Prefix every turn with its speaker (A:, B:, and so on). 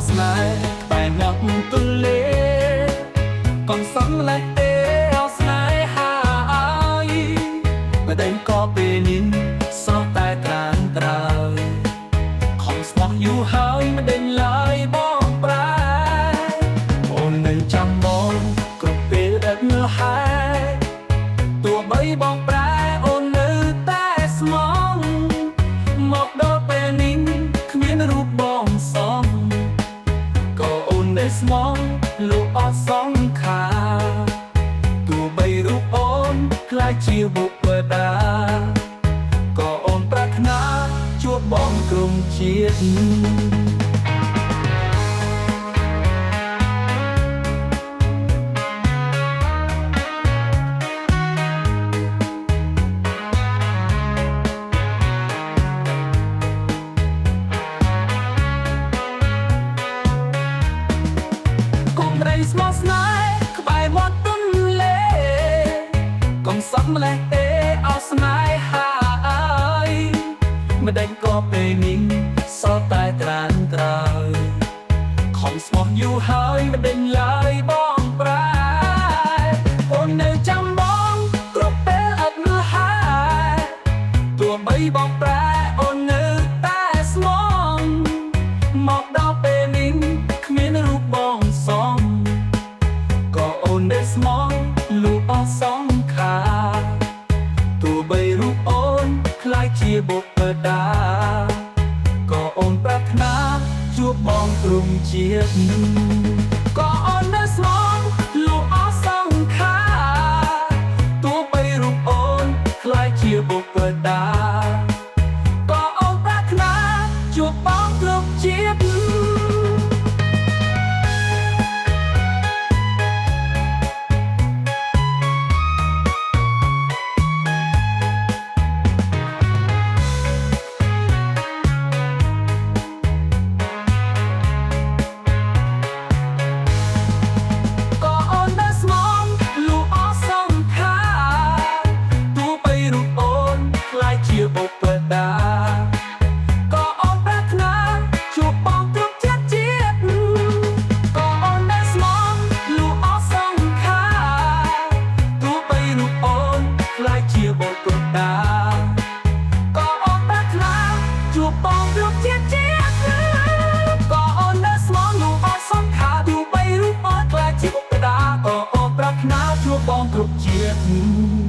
A: ស្នេហ៍បែបអ្នកទុលេកុំសង្លែងទេអោស្នេហាអើយមិនដឹងក៏ពេលនេះសោះតែត្រានត្រើយខំស្មោះយូរហើយមិនដឹងឡើយបងប្រែអូននៅចាំបងគ្រប់ពេលដែលងើហែទោះបីបងប្រែអូននៅតែស្មោះមកដល់ពេលនេះគ្មានរូបបងសងក៏អូននៅស្មោះលោកអត់សងខាទោះបីរូបអូនខ្លាចជាបុព្វតាក៏អូនប្រាថ្នាជួបបងក្រុមជាតិស្មោះស្នេហ៍ក្បែរមាត់ទន្លេកុំសំលេះទេអោស្នេហាអើយមិនដឹងក៏ពេលនេះសោះតែត្រានត្រើយខំស្មោះយូរហើយមិនដឹងឡើយបងប្រែអូននៅចាំបងគ្រប់ពេលអត់ងើហែទោះបីបងប្រែអូននៅតែស្មោះមកដល់ពេលនេះគ្មានរូបបងសងស្មោះលោកអស់សងខាទោះបីរូបអូនខ្លាចជាបុព្វតាក៏អូនប្រាថ្នាជួបបងព្រមជាតិក៏អូននៅស្មោះលោកអស់សងខាទោះបីរូបអូនខ្លាចជាបុព្វតាក៏អូនប្រាថ្នាជួបបងព្រមជាតិបុព្វតាក៏អូនប្រាថ្នាជួបបងគ្រប់ជាតិជាតិក៏អូននៅស្មោះលូអស់សងខាទោះបីរូបអូនខ្លាចជាបុព្វតាក៏អូនប្រាថ្នាជួបបងគ្រប់ជាតិជាតិក៏អូននៅស្មោះលូអស់សងខាទោះបីរូបអូនខ្លាចជាបុព្វតាក៏អូនប្រាថ្នាជួបបងគ្រប់ជាតិ